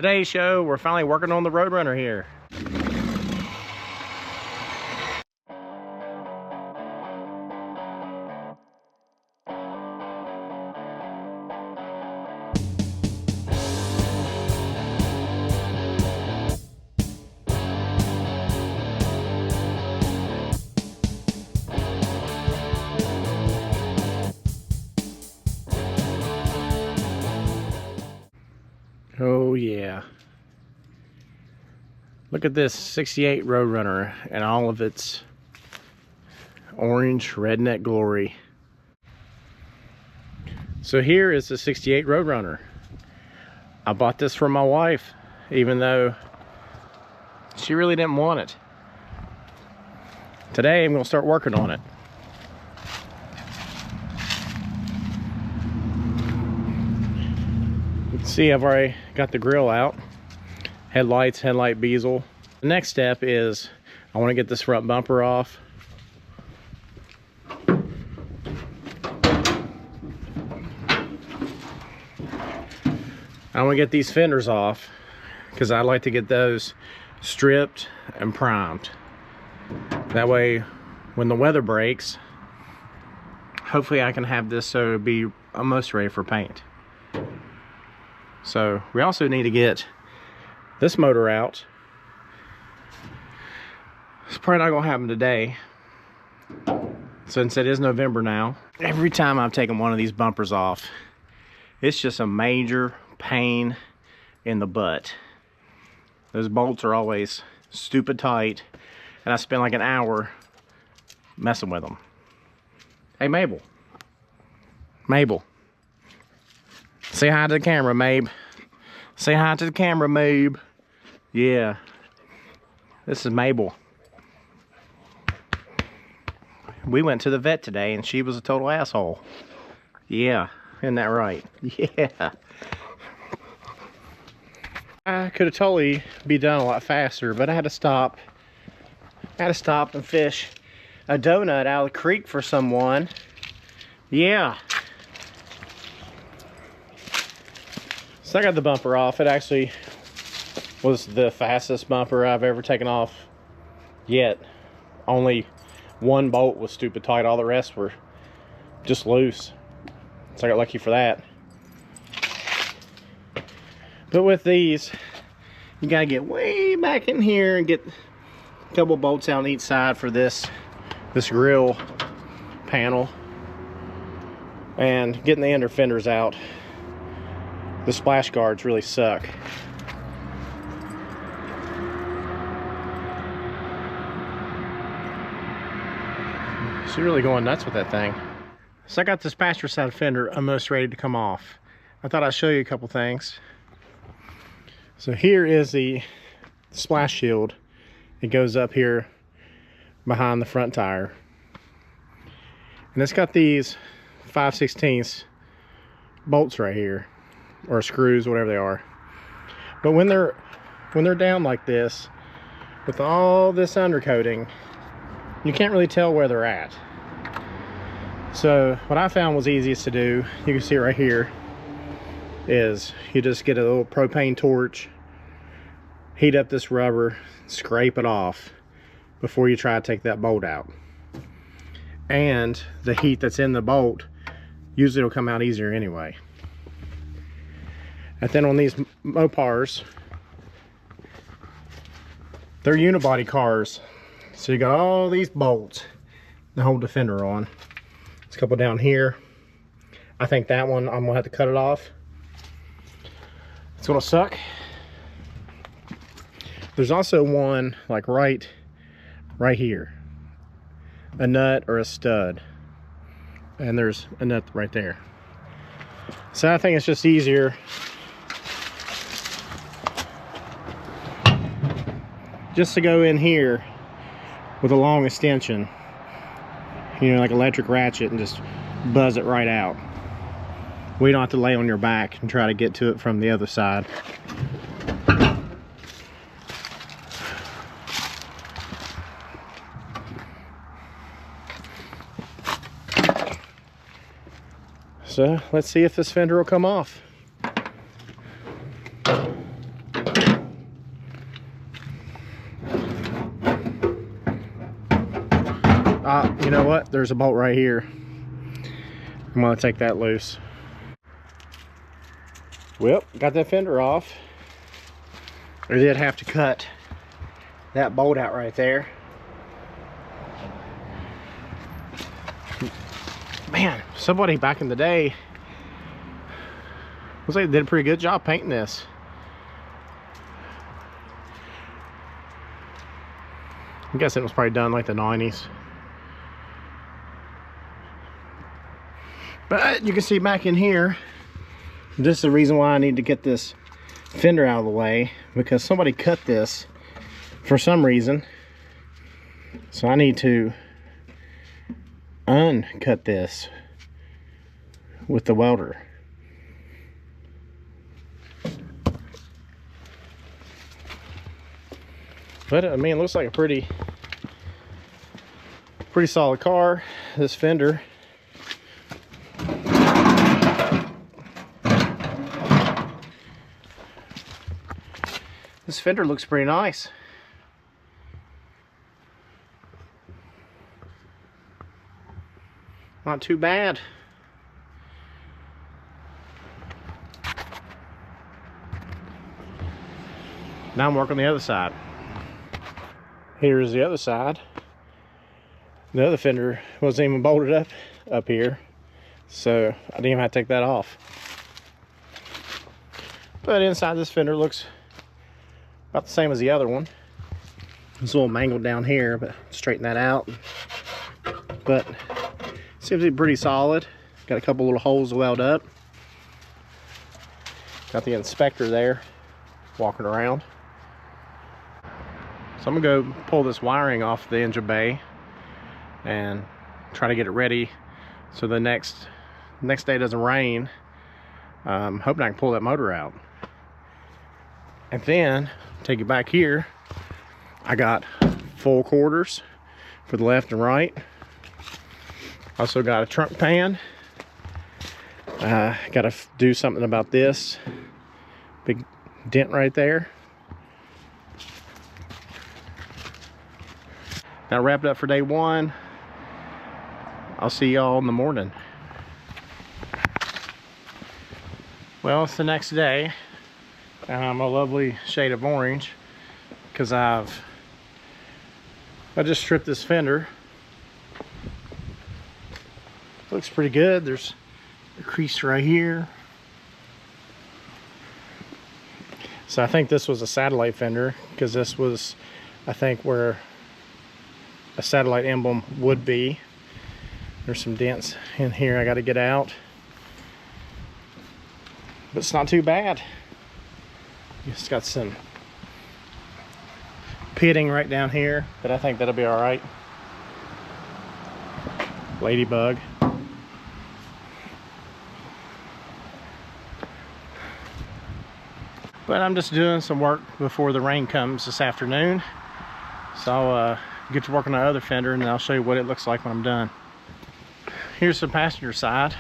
Today's show, we're finally working on the Road Runner here. Oh yeah. Look at this 68 Road Runner and all of its orange redneck glory. So here is the 68 Road Runner. I bought this for my wife, even though she really didn't want it. Today I'm gonna start working on it. You can see I've already got the grill out. Headlights, headlight bezel. The next step is I want to get this front bumper off. I want to get these fenders off because I'd like to get those stripped and primed. That way when the weather breaks, hopefully I can have this so it'll be almost ready for paint. So we also need to get this motor out. It's probably not gonna happen today since it is November now. Every time I've taken one of these bumpers off, it's just a major pain in the butt. Those bolts are always stupid tight and I spend like an hour messing with them. Hey Mabel. Mabel. Say hi to the camera, Mabe. Say hi to the camera, Mabe. Yeah, this is Mabel. We went to the vet today and she was a total asshole. Yeah, isn't that right? Yeah. I could have totally be done a lot faster, but I had to stop. I had to stop and fish a donut out of the creek for someone. Yeah. So I got the bumper off. It actually was the fastest bumper I've ever taken off yet. Only one bolt was stupid tight, all the rest were just loose. So I got lucky for that. But with these, you gotta get way back in here and get a couple bolts on each side for this grill panel. And getting the under fenders out. The splash guards really suck. She's really going nuts with that thing. So I got this passenger side fender almost ready to come off. I thought I'd show you a couple things. So here is the splash shield. It goes up here behind the front tire. And it's got these 5/16 bolts right here, or screws, whatever they are. But when they're down like this, with all this undercoating, you can't really tell where they're at. So what I found was easiest to do, you can see it right here, is you just get a little propane torch, heat up this rubber, scrape it off before you try to take that bolt out. And the heat that's in the bolt usually will come out easier anyway. And then on these Mopars, they're unibody cars. So you got all these bolts to hold the fender on. There's a couple down here. I think that one, I'm gonna have to cut it off. It's gonna suck. There's also one like right here. A nut or a stud. And there's a nut right there. So I think it's just easier just to go in here with a long extension, you know, like electric ratchet, and just buzz it right out. We don't have to lay on your back and try to get to it from the other side. So let's see if this fender will come off. You know what? There's a bolt right here. I'm gonna take that loose. Well, got that fender off. I did have to cut that bolt out right there. Man, somebody back in the day looks like they did a pretty good job painting this. I'm guessing it was probably done like the 90s. But you can see back in here, this is the reason why I need to get this fender out of the way, because somebody cut this for some reason. So I need to uncut this with the welder. But I mean, it looks like a pretty solid car, this fender. This fender looks pretty nice. Not too bad. Now I'm working on the other side. Here's the other side. The other fender wasn't even bolted up here, so I didn't even have to take that off. But inside this fender looks about the same as the other one. It's a little mangled down here, but straighten that out. But seems to be pretty solid. Got a couple little holes welded up. Got the inspector there walking around. So I'm gonna go pull this wiring off the engine bay and try to get it ready so the next day doesn't rain. Hoping I can pull that motor out. And then take it back here. I got full quarters for the left and right. Also got a trunk pan. Got to do something about this big dent right there. That wrapped up for day one. I'll see y'all in the morning. Well, it's the next day, and I'm a lovely shade of orange because I just stripped this fender. Looks pretty good. There's a crease right here. So I think this was a satellite fender, because this was, I think, where a satellite emblem would be. There's some dents in here I got to get out, but it's not too bad. It's got some pitting right down here, but I think that'll be all right. Ladybug. But I'm just doing some work before the rain comes this afternoon. So I'll get to work on the other fender, and then I'll show you what it looks like when I'm done. Here's the passenger side.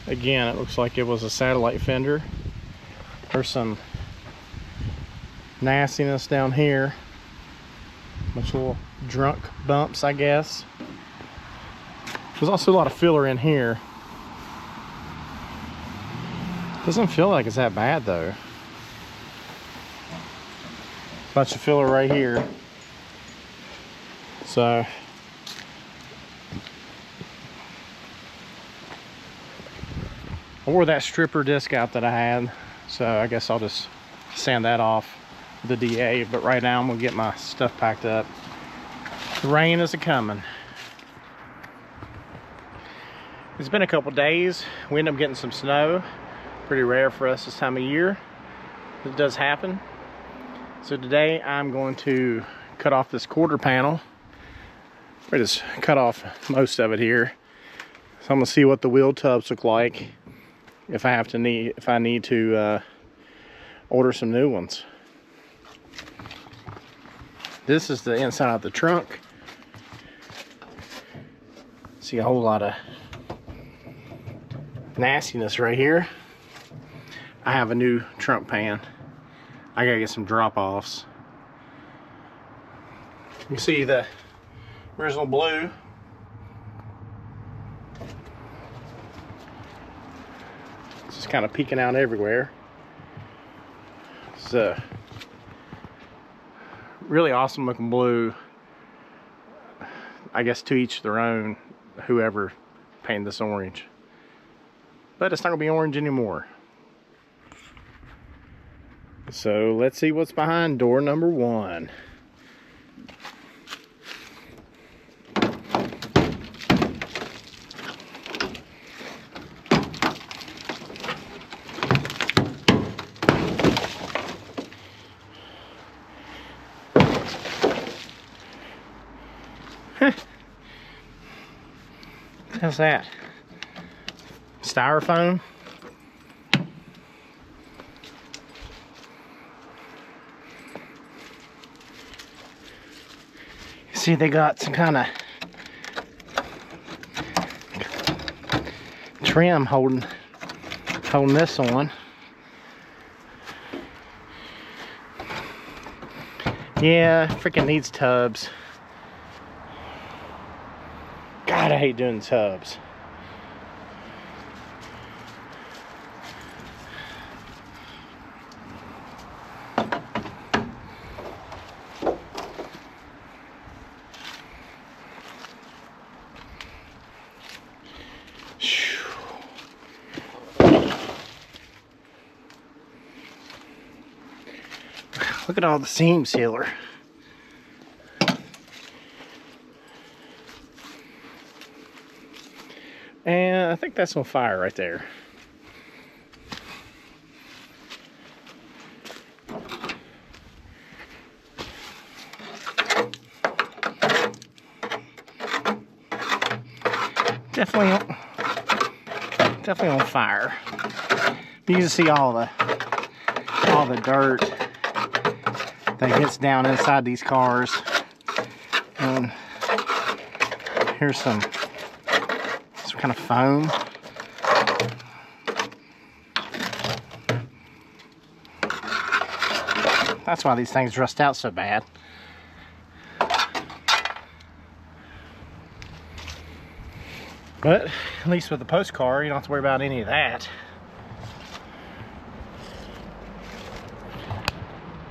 Again, it looks like it was a satellite fender. There's some nastiness down here. Bunch of little drunk bumps, I guess. There's also a lot of filler in here. Doesn't feel like it's that bad though. Bunch of filler right here. So I wore that stripper disc out that I had, so I guess I'll just sand that off with the DA. But right now I'm gonna get my stuff packed up. The rain is a-coming. It's been a couple days. We ended up getting some snow. Pretty rare for us this time of year. It does happen. So today I'm going to cut off this quarter panel. I just cut off most of it here. So I'm gonna see what the wheel tubs look like if I need to order some new ones. This is the inside of the trunk. See a whole lot of nastiness right here. I have a new trunk pan. I gotta get some drop-offs. You see the original blue. It's just kind of peeking out everywhere. It's a really awesome looking blue. I guess to each their own, whoever painted this orange. But it's not gonna be orange anymore. So let's see what's behind door number 1. How's that? Styrofoam? See, they got some kind of trim holding this on. Yeah, freaking needs tubs. God, I hate doing tubs. Look at all the seam sealer. And I think that's on fire right there. Definitely on fire. You can see all the dirt that gets down inside these cars. And here's some kind of foam. That's why these things rust out so bad. But at least with the post car, you don't have to worry about any of that.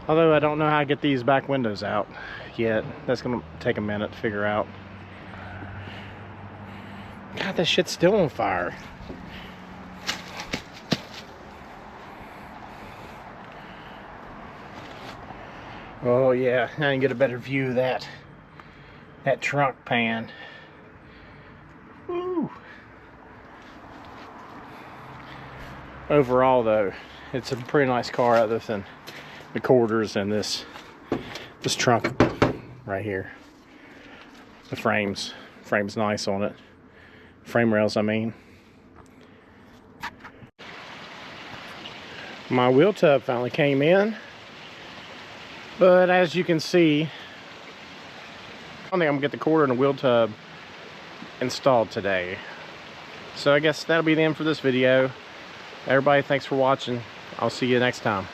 Although I don't know how to get these back windows out yet. That's gonna take a minute to figure out. God, this shit's still on fire. Oh yeah, now you can get a better view of that trunk pan. Woo. Overall though, it's a pretty nice car other than the quarters and this trunk right here. The frame's nice on it. Frame rails, I mean. My wheel tub finally came in, but as you can see, I don't think I'm gonna get the quarter and the wheel tub installed today. So I guess that'll be the end for this video. Everybody, thanks for watching. I'll see you next time.